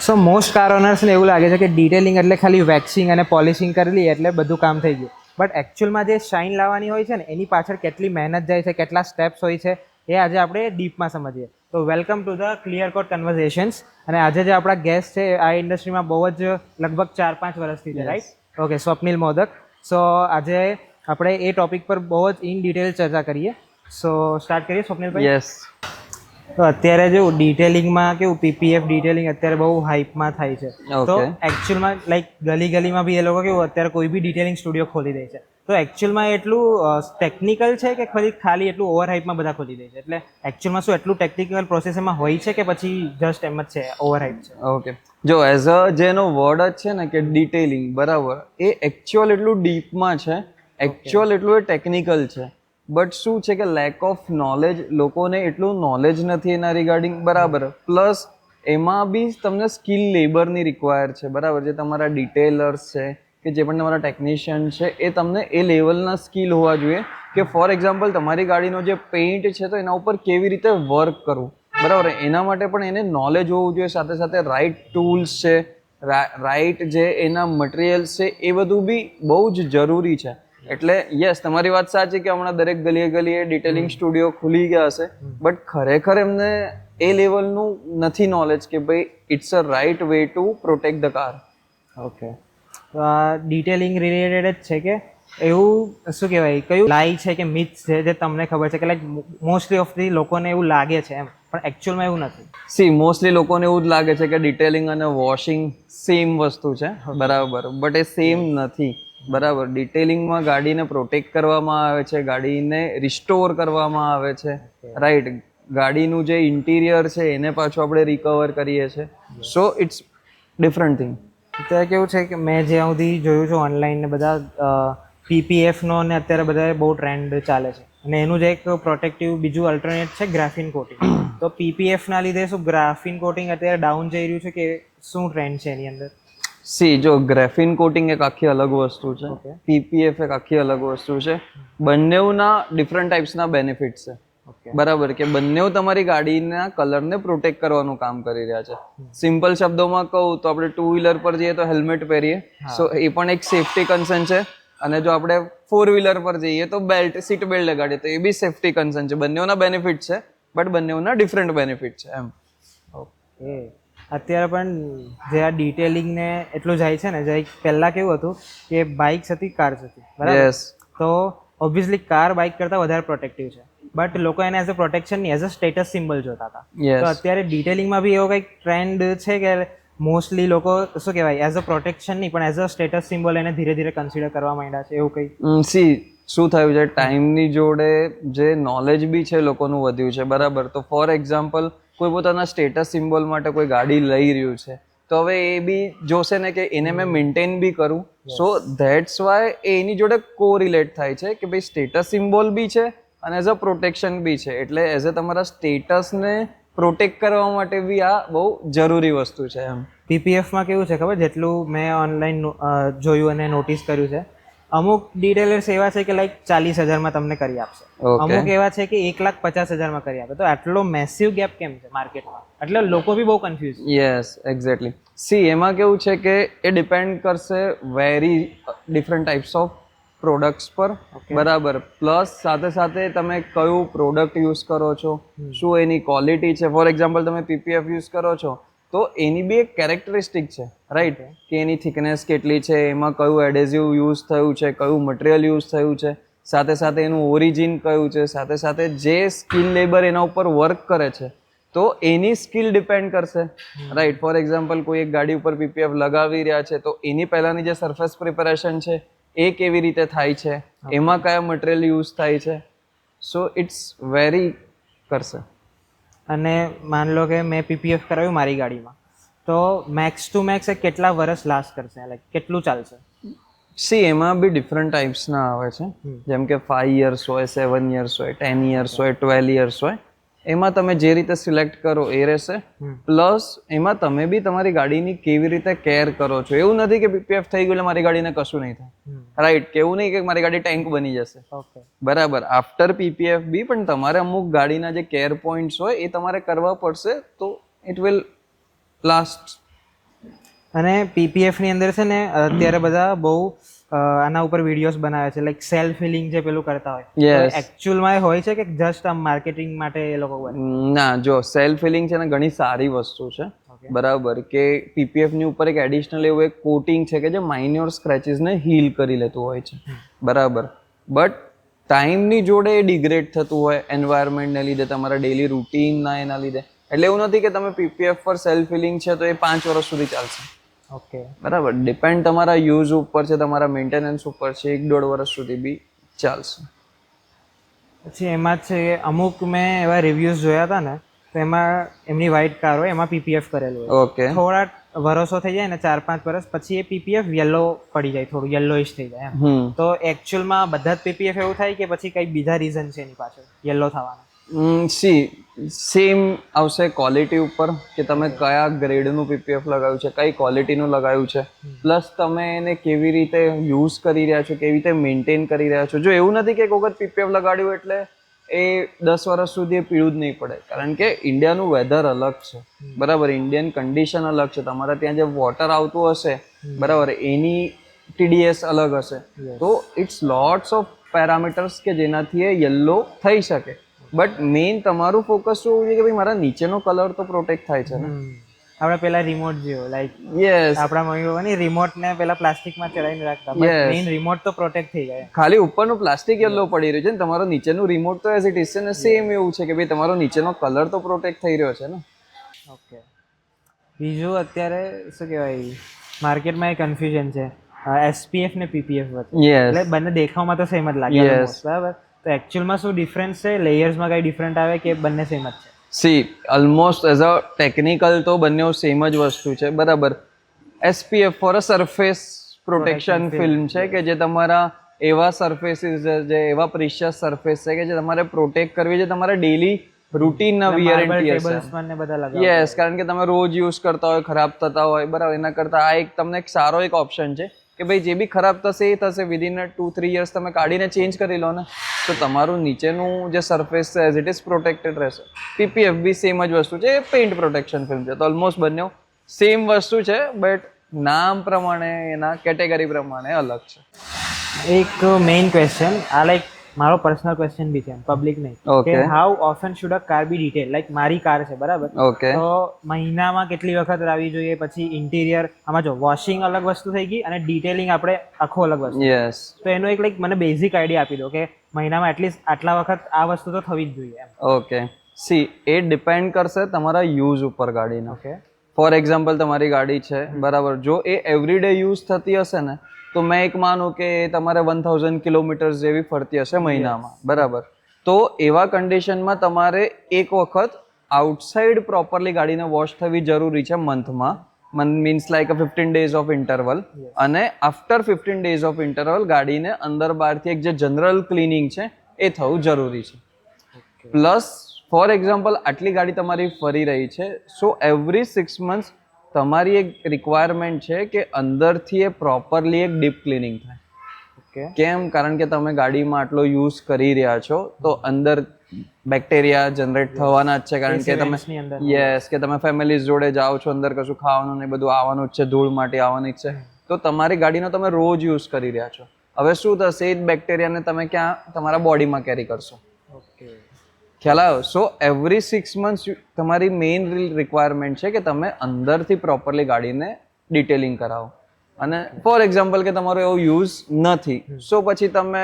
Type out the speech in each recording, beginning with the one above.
સો most car ઓનર્સને એવું લાગે છે કે ડિટેલિંગ એટલે ખાલી વેક્સિંગ અને પોલિશિંગ કરી લઈએ એટલે બધું કામ થઈ ગયું. બટ એકચ્યુઅલમાં જે શાઇન લાવવાની હોય છે ને એની પાછળ કેટલી મહેનત જાય છે, કેટલા સ્ટેપ્સ હોય છે, એ આજે આપણે ડીપમાં સમજીએ. તો welcome to the clear coat conversations. અને આજે જે આપણા ગેસ્ટ છે આ ઇન્ડસ્ટ્રીમાં બહુ જ લગભગ 4-5 વર્ષથી છે, રાઈટ? ઓકે, સ્વપ્નિલ મોદક. સો આજે આપણે એ ટોપિક પર બહુ જ ઇન ડિટેલ ચર્ચા કરીએ. સો સ્ટાર્ટ કરીએ સ્વપ્નિલભાઈ? યસ. તો અત્યારે જો ડિટેલિંગમાં કેવું પીપીએફ ડિટેલિંગ અત્યારે બહુ હાઇપમાં થાય છે. તો ઓકે. એકચ્યુઅલમાં લાઈક ગલીમાં બી એ લોકો કેવું અત્યારે કોઈ બી ડિટેલિંગ સ્ટુડિયો ખોલી દે છે. તો એકચ્યુઅલમાં એટલું ટેકનિકલ છે કે ખાલી એટલું ઓવર હાઇપમાં બધા ખોલી દે છે? એટલે એકચ્યુઅલમાં શું એટલું ટેકનિકલ પ્રોસેસ એમાં હોય છે કે પછી જસ્ટ એમ જ છે, ઓવર હાઇપ છે? ઓકે, જો એઝ અ જેનો વર્ડ જ છે ને કે ડિટેલિંગ, બરાબર, એ એકચ્યુઅલ એટલું ડીપમાં છે, એકચ્યુઅલ એટલું એ ટેકનિકલ છે. બટ શું છે કે લેક ઓફ નોલેજ, લોકોને એટલું નોલેજ નથી એના રિગાર્ડિંગ, બરાબર. પ્લસ એમાં બી તમને સ્કિલ લેબરની રિક્વાયર છે, બરાબર. જે તમારા ડિટેલર્સ છે કે જે પણ તમારા ટેકનિશિયન છે એ તમને એ લેવલના સ્કિલ હોવા જોઈએ કે ફોર એક્ઝામ્પલ તમારી ગાડીનો જે પેઇન્ટ છે તો એના ઉપર કેવી રીતે વર્ક કરવું, બરાબર. એના માટે પણ એને નોલેજ હોવું જોઈએ. સાથે સાથે રાઇટ ટૂલ્સ છે, રાઇટ જે એના મટીરિયલ્સ છે એ બધું બી બહુ જ જરૂરી છે. એટલે યસ, તમારી વાત સાચી કે હમણાં દરેક ગલીએ ડિટેલિંગ સ્ટુડિયો ખુલી ગયા હશે, બટ ખરેખર એમને એ લેવલનું નથી નોલેજ કે ભાઈ it's a right way to protect the car. Okay, તો આ ડિટેલિંગ રિલેટેડ જ છે કે એવું શું કહેવાય, કયું લાઈ છે કે મિથ છે જે તમને ખબર છે કે લાઈક મોસ્ટલી ઓફ ધી લોકોને એવું લાગે છે એમ, પણ એકચ્યુઅલમાં એવું નથી? સી, મોસ્ટલી લોકોને એવું જ લાગે છે કે ડિટેલિંગ અને વોશિંગ સેમ વસ્તુ છે, બરાબર. બટ એ સેમ નથી, બરાબર. ડિટેલિંગમાં ગાડીને પ્રોટેક્ટ કરવામાં આવે છે, ગાડીને રિસ્ટોર કરવામાં આવે છે, રાઈટ. ગાડીનું જે ઇન્ટિરિયર છે એને પાછું આપણે રિકવર કરીએ છીએ. So it's different thing. અત્યારે કેવું છે કે મેં જ્યાં સુધી જોયું છે ઓનલાઈન ને બધા પીપીએફનો ને અત્યારે બધા બહુ ટ્રેન્ડ ચાલે છે, અને એનું જ એક પ્રોટેક્ટિવ બીજું અલ્ટરનેટ છે ગ્રાફિન કોટિંગ. તો પીપીએફના લીધે શું ગ્રાફિન કોટિંગ અત્યારે ડાઉન જઈ રહ્યું છે કે શું ટ્રેન્ડ છે એની અંદર? સી, જો ગ્રાફિન કોટિંગ એક આખી અલગ વસ્તુ છે, ઓકે. પીપીએફ એક આખી અલગ વસ્તુ છે. બંનેના ડિફરન્ટ ટાઈપ્સના બેનિફિટ્સ છે, ઓકે. બરાબર. કે બંને તમારી ગાડીના કલરને પ્રોટેક્ટ કરવાનું કામ કરી રહ્યા છે. સિમ્પલ શબ્દોમાં કહું તો આપણે ટુ વ્હીલર પર જઈએ તો હેલ્મેટ પહેરીએ, સો એ પણ એક સેફટી કન્સર્ન છે. અને જો આપણે ફોર વ્હીલર પર જઈએ તો સીટ બેલ્ટ લગાડીએ તો એ બી સેફટી કન્સર્ન છે. બંનેના બેનિફિટ છે, બટ બંનેના ડિફરન્ટ બેનિફિટ છે એમ. ઓકે. અત્યારે પણ જે આ ડિટેલિંગને એટલું જાય છે ને, જે પહેલાં કેવું હતું કે બાઇક્સ હતી, કાર્સ હતી, બરાબર. યસ. તો ઓબ્વિયસલી કાર બાઇક કરતાં વધારે પ્રોટેક્ટિવ છે, બટ લોકો એને એઝ અ પ્રોટેક્શન નહીં, એઝ અ સ્ટેટસ સિમ્બલ જોતા હતા. તો અત્યારે ડિટેલિંગમાં બી એવો કંઈક ટ્રેન્ડ છે કે મોસ્ટલી લોકો શું કહેવાય, એઝ અ પ્રોટેક્શન નહીં પણ એઝ અ સ્ટેટસ સિમ્બોલ એને ધીરે ધીરે કન્સિડર કરવા માંડ્યા છે, એવું કંઈક? સી, શું થયું છે, ટાઈમની જોડે જે નોલેજ બી છે લોકોનું વધ્યું છે, બરાબર. તો ફોર એક્ઝામ્પલ કોઈ પોતાના સ્ટેટસ સિમ્બોલ માટે કોઈ ગાડી લઈ રહ્યું છે તો હવે એ બી જોશે ને કે એને મેં મેન્ટેન બી કરું. સો ધેટ્સ વાય એની જોડે કોરિલેટ થાય છે કે ભાઈ સ્ટેટસ સિમ્બોલ બી છે અને એઝ અ પ્રોટેક્શન બી છે. એટલે એઝ અ તમારા સ્ટેટસને પ્રોટેક્ટ કરવા માટે બી આ બહુ જરૂરી વસ્તુ છે એમ. પીપીએફમાં કેવું છે ખબર, જેટલું મેં ઓનલાઈન જોયું અને નોટિસ કર્યું છે, અમુક ડિટેલર્સ એવા છે કે લાઈક 40,000માં તમને કરી આપશે, અમુક એવા છે કે 1,50,000માં કરી આપે. તો આટલો મેસિવ ગેપ કેમ છે માર્કેટમાં? એટલે લોકો બી બહુ કન્ફ્યુઝ છે. Yes, exactly. સી, એમાં કેવું છે કે એ ડિપેન્ડ કરશે very different types of products પર, બરાબર. પ્લસ સાથે સાથે તમે કયું પ્રોડક્ટ યુઝ કરો છો, શું એની ક્વોલિટી છે. ફોર એક્ઝામ્પલ તમે પીપીએફ યુઝ કરો છો તો એની બી એક કેરેક્ટરિસ્ટિક છે, રાઈટ. કે એની થિકનેસ કેટલી છે, એમાં કયું એડેઝિવ યુઝ થયું છે, કયું મટીરિયલ યુઝ થયું છે, સાથે સાથે એનું ઓરિજિન કયું છે, સાથે સાથે જે સ્કિલ લેબર એના ઉપર વર્ક કરે છે તો એની સ્કિલ ડિપેન્ડ કરશે, રાઈટ. ફોર એક્ઝામ્પલ કોઈ એક ગાડી ઉપર પીપીએફ લગાવી રહ્યા છે તો એની પહેલાની જે સરફેસ પ્રિપેરેશન છે એ કેવી રીતે થાય છે, એમાં કયા મટીરિયલ યુઝ થાય છે. સો ઇટ્સ વેરી કરશે. અને માન લો કે મેં પીપીએફ કરાવ્યું મારી ગાડીમાં, તો મેક્સ ટુ મેક્સ એ કેટલા વર્ષ લાસ્ટ કરશે, લાઈક કેટલું ચાલશે? સી, એમાં બી ડિફરન્ટ ટાઈપ્સના આવે છે, જેમ કે 5 યર્સ હોય, 7 યર્સ હોય, 10 યર્સ હોય, 12 યર્સ હોય. એમાં તમે જે રીતે સિલેક્ટ કરો એ રહેશે. પ્લસ એમાં તમે બી તમારી ગાડીની કેવી રીતે કેર કરો છો. એવું નથી કે પીપીએફ થઈ ગયું એટલે મારી ગાડીને કશું નહીં થાય, રાઈટ. કે એવું નહીં કે મારી ગાડી ટેન્ક બની જશે, બરાબર. આફ્ટર પીપીએફ બી પણ તમારે અમુક ગાડીના જે કેર પોઈન્ટ્સ હોય એ તમારે કરવા પડશે, તો ઇટ વિલ લાસ્ટ અને પીપીએફ ની અંદર છે ને અત્યારે બધા બહુ આના ઉપર વિડીયોઝ બનાવે છે લાઈક સેલ્ફ હિલિંગ જે પેલું કરતા હોય Yes. એકચ્યુઅલમાં એ હોય છે કે જસ્ટ આમ માર્કેટિંગ માટે એ લોકો બનાવે? ના, જો સેલ્ફ હિલિંગ છે ને ઘણી સારી વસ્તુ છે, બરાબર, કે પીપીએફ ની ઉપર એક એડિશનલ એવું એક કોટિંગ છે કે જે માઇન્યોર સ્ક્રેચીસ ને હીલ કરી લેતું હોય છે, બરાબર. બટ ટાઈમની જોડે એ ડિગ્રેડ થતું હોય એન્વાયરમેન્ટને લીધે, તમારા ડેલી રૂટીનના એના લીધે. એટલે એવું નથી કે તમે પીપીએફ પર સેલ્ફ હિલિંગ છે તો એ 5 વર્ષ સુધી ચાલશે, ઓકે. બરાબર. ડિપેન્ડ તમારા યુઝ ઉપર છે, તમારા મેન્ટેનન્સ ઉપર છે, 1-1.5 વર્ષ સુધી બી ચાલશે. પછી એમાં જ છે કે અમુક મેં એવા રિવ્યૂઝ જોયા હતા ને, તો એમાં એમની વ્હાઇટ કાર હોય એમાં પીપીએફ કરેલું હોય. ઓકે. થોડા વર્ષો થઈ જાય ને 4-5 વર્ષ પછી એ પીપીએફ યલો પડી જાય, થોડું યલોઇશ થઈ જાય એમ. તો એકચ્યુઅલમાં બધા જ પીપીએફ એવું થાય કે પછી કઈ બીજા રીઝન છે એની પાછળ યલો થવાના? સેમ આવશે ક્વોલિટી ઉપર, કે તમે કયા ગ્રેડનું પીપીએફ લગાવ્યું છે, કઈ ક્વોલિટીનું લગાવ્યું છે, પ્લસ તમે એને કેવી રીતે યુઝ કરી રહ્યા છો, કેવી રીતે મેન્ટેન કરી રહ્યા છો. જો એવું નથી કે એક વખત પીપીએફ લગાડ્યું એટલે એ 10 વર્ષ સુધી એ પીળું જ નહીં પડે, કારણ કે ઇન્ડિયાનું વેધર અલગ છે, બરાબર, ઇન્ડિયન કન્ડિશન અલગ છે, તમારા ત્યાં જે વોટર આવતું હશે, બરાબર, એની ટીડીએસ અલગ હશે. તો ઇટ્સ લોટ્સ ઓફ પેરામીટર્સ કે જેનાથી એ યલો થઈ શકે. બટ મેઇન તમારું ફોકસ શું હોવું જોઈએ કે ભાઈ મારા નીચેનો કલર તો પ્રોટેક્ટ થાય છે ને. આપણે પેલા રિમોટ જેવો લાઈક યસ, આપણા મમ્મી પપ્પાની રિમોટ ને પેલા પ્લાસ્ટિકમાં ચડાવીને રાખતા, Yes. મેઇન રિમોટ તો પ્રોટેક્ટ થઈ જાય. ખાલી ઉપરનું પ્લાસ્ટિક યલો પડી રહ્યું છે ને તમારો નીચેનું રિમોટ તો એઝ ઇટ ઇઝ છે ને, સેમ એવું છે કે ભાઈ તમારો નીચેનો કલર તો પ્રોટેક્ટ થઈ રહ્યો છે ને. ઓકે. બીજું અત્યારે શું કહેવાય, માર્કેટમાં એક કન્ફ્યુઝન છે એસપીએફ ને પીપીએફ વચ્ચે. યસ, એટલે બંને દેખાવમાં તો સેમ જ લાગે Yes. almost, બરાબર. તો એકચ્યુઅલમાં શું ડિફરન્સ છે, લેયર્સમાં કઈ ડિફરન્ટ આવે કે બંને સેમ જ છે? C almost as a technical તો બંને સેમ જ વસ્તુ છે, બરાબર. SPF for a surface protection film છે કે જે તમારા એવા સરફેસીસ જે એવા પ્રિશિયસ સરફેસ છે કે જે તમારે પ્રોટેક્ટ કરવી છે તમારા ડેલી રૂટીનના વિયર એન્ડ ટીયર. ટેબલ્સમાં ને બધા લગાવે. યસ, કારણ કે તમે રોજ યુઝ કરતા હોય, ખરાબ થતા હોય, બરાબર, એના કરતાં આ એક તમને એક સારો એક ઓપ્શન છે કે ભાઈ જે બી ખરાબ થશે એ થશે, વિધિન 2-3 યર્સ તમે કાઢીને ચેન્જ કરી લો ને, તો તમારું નીચેનું જે સરફેસ છે એઝ ઇટ ઇઝ પ્રોટેક્ટેડ રહેશે. પીપીએફ બી સેમ જ વસ્તુ છે, પેઇન્ટ પ્રોટેક્શન ફિલ્મ છે, તો ઓલમોસ્ટ બંને સેમ વસ્તુ છે, બટ નામ પ્રમાણે એના કેટેગરી પ્રમાણે અલગ છે. એક મેઇન ક્વેશ્ચન, આ લાઈક મારો પર્સનલ ક્વેશ્ચન બી છે, પબ્લિક નહીં, Okay. કે how often should a car be detail? Like મારી કાર છે, બરાબર, ઓકે, તો મહિનામાં કેટલી વખત લાવવી જોઈએ? પછી ઇન્ટિરિયર, આમાં જો વોશિંગ અલગ વસ્તુ થઈ ગઈ અને ડિટેલિંગ આપણે આખો અલગ વસ્તુ. યસ, તો એનો એક લાઈક મને બેઝિક આઈડિયા આપી દો કે મહિનામાં એટલીસ્ટ આટલા વખત આ વસ્તુ તો થવી જ જોઈએ એમ. ઓકે. સી એ ડિપેન્ડ કરશે તમારા યુઝ ઉપર ગાડીના. ઓકે. ફોર એક્ઝામ્પલ તમારી ગાડી છે, બરાબર, જો એ એવરીડે યુઝ થતી હશે ને, તો મેં એક માનું કે એ તમારે 1000 કિલોમીટર જેવી ફરતી હશે મહિનામાં, બરાબર. તો એવા કન્ડિશનમાં તમારે એક વખત આઉટસાઇડ પ્રોપરલી ગાડીને વોશ થવી જરૂરી છે મંથમાં. Means like 15 days of interval. અને આફ્ટર 15 days ઓફ ઇન્ટરવલ ગાડીને અંદર બહારથી એક જે જનરલ ક્લિનિંગ છે એ થવું જરૂરી છે. પ્લસ ફોર એક્ઝામ્પલ આટલી ગાડી તમારી ફરી રહી છે, સો એવરી 6 months તમારી એક રિક્વાયરમેન્ટ છે કે અંદરથી એ પ્રોપરલી એક ડીપ ક્લિનિંગ થાય. ઓકે. કેમ? કારણ કે તમે ગાડીમાં આટલો યુઝ કરી રહ્યા છો તો અંદર બેક્ટેરિયા જનરેટ થવાના જ છે, કારણ કે તમે ની અંદર યસ કે તમે ફેમિલીઝ જોડે જાઓ છો, અંદર કશું ખાવાનું ને બધું આવવાનું જ છે, ધૂળ માટી આવવાની જ છે, તો તમારી ગાડીનો તમે રોજ યુઝ કરી રહ્યા છો. હવે શું થશે, એ જ બેક્ટેરિયાને તમે ક્યાં તમારા બોડીમાં કેરી કરશો. ઓકે. ખ્યાલ આવ્યો? સો એવરી 6 months તમારી મેઇન રિક્વાયરમેન્ટ છે કે તમે અંદરથી પ્રોપરલી ગાડીને ડિટેલિંગ કરાવો. અને ફોર એક્ઝામ્પલ કે તમારો એવો યુઝ નથી, સો પછી તમે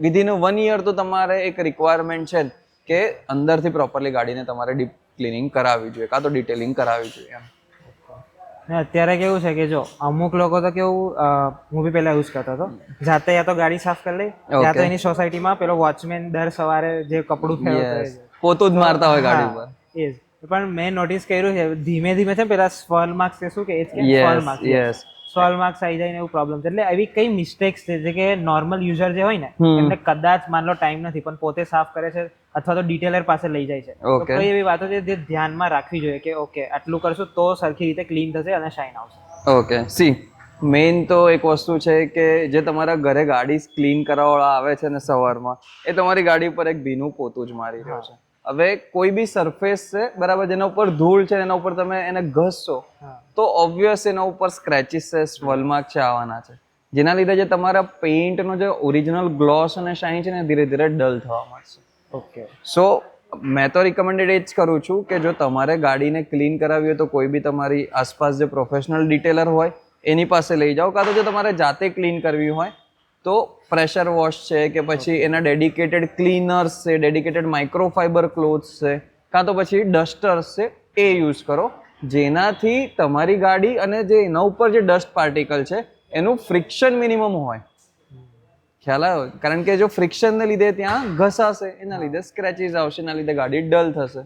વિધિન 1 year તો તમારે એક રિક્વાયરમેન્ટ છે કે અંદરથી પ્રોપરલી ગાડીને તમારે ડીપ ક્લિનિંગ કરાવવી જોઈએ, કાં તો ડિટેલિંગ કરાવવી જોઈએ એમ. ને અત્યારે કેવું છે કે જો અમુક લોકો તો કેવું, હું બી પહેલા યુઝ કરતો હતો, જાતે યા તો ગાડી સાફ કરી લે, યા તો એની સોસાયટીમાં પેલો વોચમેન દર સવારે જે કપડું ફેરવતો હોય છે, પોતું જ મારતા હોય ગાડી ઉપર. એ જ. પણ મેં નોટિસ કર્યું છે ધીમે ધીમે છે ને પેલા સ્વર્લ માર્ક્સ કે શું કે એ જ કે swirl marks, yes, swirl marks આવી જાય ને એવું પ્રોબ્લેમ છે. એટલે એવી કઈ મિસ્ટેક્સ છે જે કે નોર્મલ યુઝર જે હોય ને એમને કદાચ માન લો ટાઈમ નથી પણ પોતે સાફ કરે છે અથવા તો ડિટેલર પાસે લઈ જાય છે, તો Okay. કઈ એવી વાતો છે જે ધ્યાનમાં રાખવી જોઈએ કે ઓકે આટલું કરશું તો સરખી રીતે ક્લીન થશે અને શાઇન આવશે? ઓકે. સી મેઇન તો એક વસ્તુ છે કે જે તમારા ઘરે ગાડી ક્લીન કરાવવાળા આવે છે ને સવારમાં, એ તમારી ગાડી ઉપર એક ભીનું પોતું જ મારી રહ્યો છે. હવે કોઈ બી સરફેસ છે બરાબર, જેના ઉપર ધૂળ છે એના ઉપર તમે એને ઘસશો તો ઓબ્વિયસ એના ઉપર સ્ક્રેચીસ છે, સ્વલ માર્ક છે આવવાના છે, જેના લીધે જે તમારા પેઇન્ટનો જે ઓરિજિનલ ગ્લોસ અને શાઇન છે ને ધીરે ધીરે ડલ થવા મળશે. ઓકે. સો મેં તો રિકમેન્ડેડ એ જ કરું છું કે જો તમારે ગાડીને ક્લીન કરાવવી હોય તો કોઈ બી તમારી આસપાસ જે પ્રોફેશનલ ડિટેલર હોય એની પાસે લઈ જાઓ, કાં તો જો તમારે જાતે ક્લીન કરવી હોય તો પ્રેશર વોશ છે કે પછી એના ડેડિકેટેડ ક્લીનર્સ છે, ડેડિકેટેડ માઇક્રોફાઈબર ક્લોથ્સ છે, કાં તો પછી ડસ્ટર્સ છે એ યુઝ કરો, જેનાથી તમારી ગાડી અને જે એના ઉપર જે ડસ્ટ પાર્ટિકલ છે એનું ફ્રિક્શન મિનિમમ હોય. ખ્યાલ આવ્યો? કારણ કે જો ફ્રિક્શનને લીધે ત્યાં ઘસાશે, એના લીધે સ્ક્રેચીસ આવશે, એના લીધે ગાડી ડલ થશે.